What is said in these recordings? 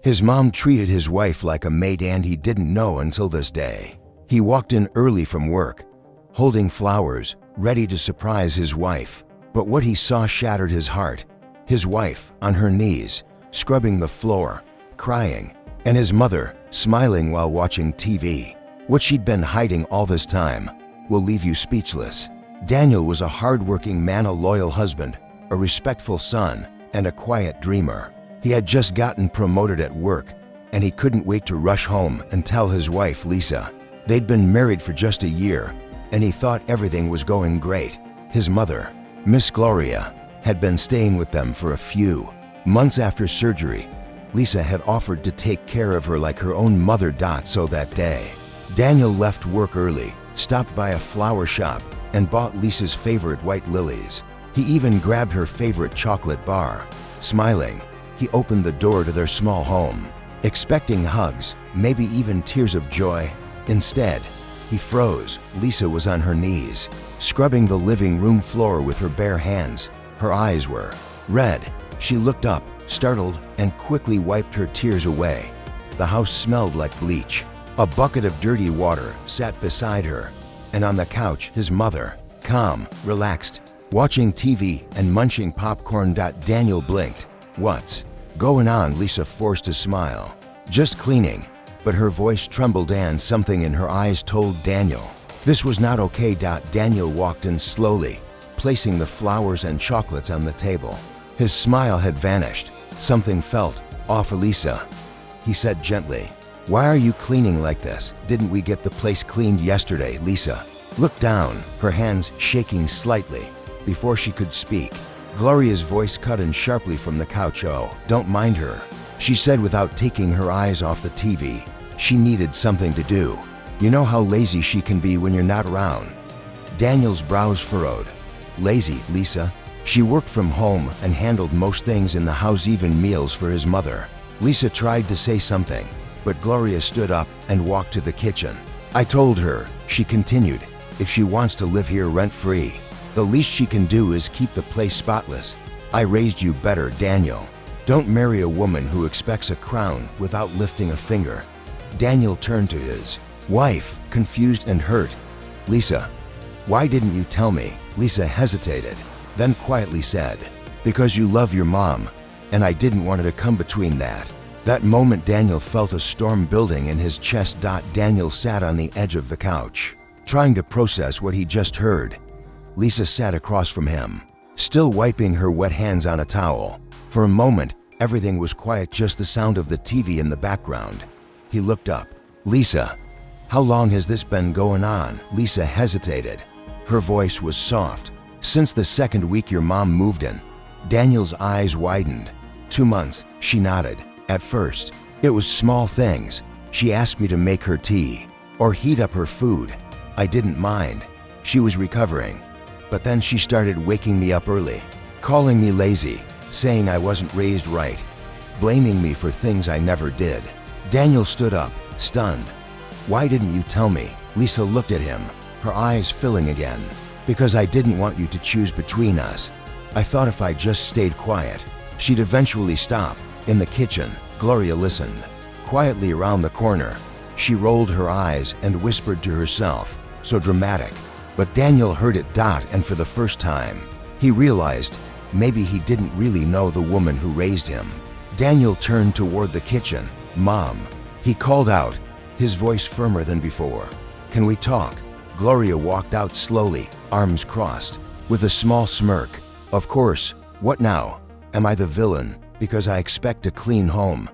His mom treated his wife like a maid, and he didn't know until this day. He walked in early from work, holding flowers, ready to surprise his wife. But what he saw shattered his heart. His wife on her knees, scrubbing the floor, crying, and his mother smiling while watching TV. What she'd been hiding all this time will leave you speechless. Daniel was a hard-working man, a loyal husband, a respectful son, and a quiet dreamer. He had just gotten promoted at work, and he couldn't wait to rush home and tell his wife, Lisa. They'd been married for just a year, and he thought everything was going great. His mother, Miss Gloria, had been staying with them for a few months after surgery. Lisa had offered to take care of her like her own mother. So that day, Daniel left work early, stopped by a flower shop, and bought Lisa's favorite white lilies. He even grabbed her favorite chocolate bar. Smiling, he opened the door to their small home, expecting hugs, maybe even tears of joy. Instead, he froze. Lisa was on her knees, scrubbing the living room floor with her bare hands. Her eyes were red. She looked up, startled, and quickly wiped her tears away. The house smelled like bleach. A bucket of dirty water sat beside her, and on the couch, his mother, calm, relaxed, watching TV and munching popcorn. Daniel blinked. "What's going on?" Lisa forced a smile. "Just cleaning," but her voice trembled and something in her eyes told Daniel this was not okay. Daniel walked in slowly, placing the flowers and chocolates on the table. His smile had vanished. Something felt off. "Lisa," he said gently, "why are you cleaning like this? Didn't we get the place cleaned yesterday?" Lisa looked down, her hands shaking slightly. Before she could speak, Gloria's voice cut in sharply from the couch. "Oh, don't mind her," she said without taking her eyes off the TV. "She needed something to do. You know how lazy she can be when you're not around." Daniel's brows furrowed. "Lazy, Lisa?" She worked from home and handled most things in the house, even meals for his mother. Lisa tried to say something, but Gloria stood up and walked to the kitchen. "I told her," she continued, "if she wants to live here rent-free, the least she can do is keep the place spotless. I raised you better, Daniel. Don't marry a woman who expects a crown without lifting a finger." Daniel turned to his wife, confused and hurt. "Lisa, why didn't you tell me?" Lisa hesitated, then quietly said, "Because you love your mom, and I didn't want her to come between that." That moment, Daniel felt a storm building in his chest. Daniel sat on the edge of the couch, trying to process what he just heard. Lisa sat across from him, still wiping her wet hands on a towel. For a moment, everything was quiet, just the sound of the TV in the background. He looked up. "Lisa, how long has this been going on?" Lisa hesitated. Her voice was soft. "Since the second week your mom moved in." Daniel's eyes widened. 2 months, she nodded. "At first, it was small things. She asked me to make her tea or heat up her food. I didn't mind. She was recovering. But then she started waking me up early, calling me lazy, saying I wasn't raised right, blaming me for things I never did." Daniel stood up, stunned. "Why didn't you tell me?" Lisa looked at him, her eyes filling again. "Because I didn't want you to choose between us. I thought if I just stayed quiet, she'd eventually stop." In the kitchen, Gloria listened. Quietly around the corner, she rolled her eyes and whispered to herself, so dramatic. But Daniel heard it. And for the first time, he realized maybe he didn't really know the woman who raised him. Daniel turned toward the kitchen. "Mom," he called out, his voice firmer than before. "Can we talk?" Gloria walked out slowly, arms crossed, with a small smirk. "Of course. What now? Am I the villain because I expect a clean home?"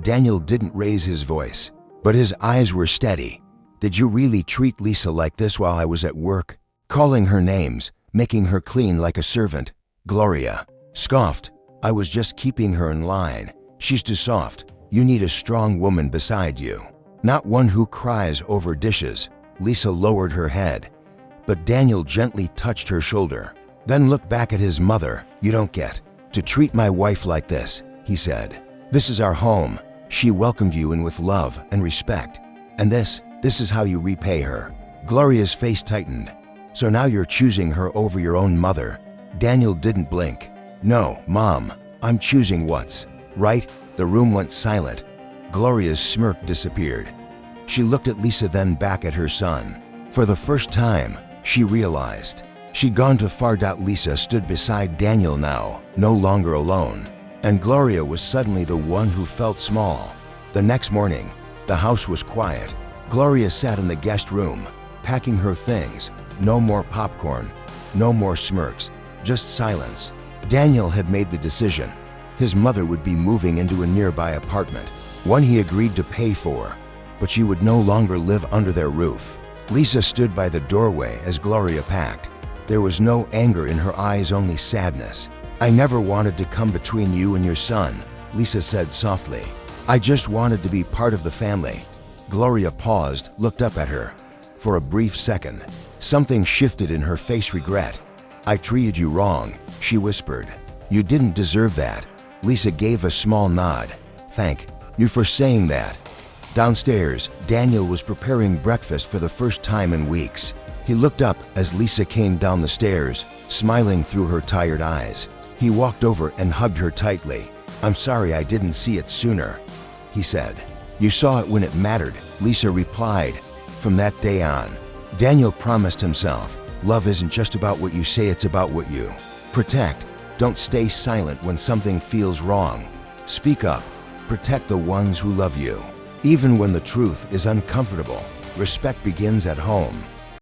Daniel didn't raise his voice, but his eyes were steady. "Did you really treat Lisa like this while I was at work? Calling her names, making her clean like a servant?" Gloria scoffed. "I was just keeping her in line. She's too soft. You need a strong woman beside you, not one who cries over dishes." Lisa lowered her head, but Daniel gently touched her shoulder, then looked back at his mother. "You don't get to treat my wife like this," he said. "This is our home. She welcomed you in with love and respect, and this is how you repay her." Gloria's face tightened. "So now you're choosing her over your own mother?" Daniel didn't blink. "No, Mom, I'm choosing what's right." The room went silent. Gloria's smirk disappeared. She looked at Lisa, then back at her son. For the first time, she realized she'd gone too far. Lisa stood beside Daniel now, no longer alone, and Gloria was suddenly the one who felt small. The next morning, the house was quiet. Gloria sat in the guest room, packing her things. No more popcorn, no more smirks, just silence. Daniel had made the decision. His mother would be moving into a nearby apartment, one he agreed to pay for, but she would no longer live under their roof. Lisa stood by the doorway as Gloria packed. There was no anger in her eyes, only sadness. "I never wanted to come between you and your son," Lisa said softly. "I just wanted to be part of the family." Gloria paused, looked up at her. For a brief second, something shifted in her face. "Regret. I treated you wrong," she whispered. "You didn't deserve that." Lisa gave a small nod. "Thank you for saying that." Downstairs, Daniel was preparing breakfast for the first time in weeks. He looked up as Lisa came down the stairs, smiling through her tired eyes. He walked over and hugged her tightly. "I'm sorry I didn't see it sooner," he said. "You saw it when it mattered," Lisa replied. From that day on, Daniel promised himself, love isn't just about what you say, it's about what you protect. Don't stay silent when something feels wrong. Speak up. Protect the ones who love you. Even when the truth is uncomfortable, respect begins at home.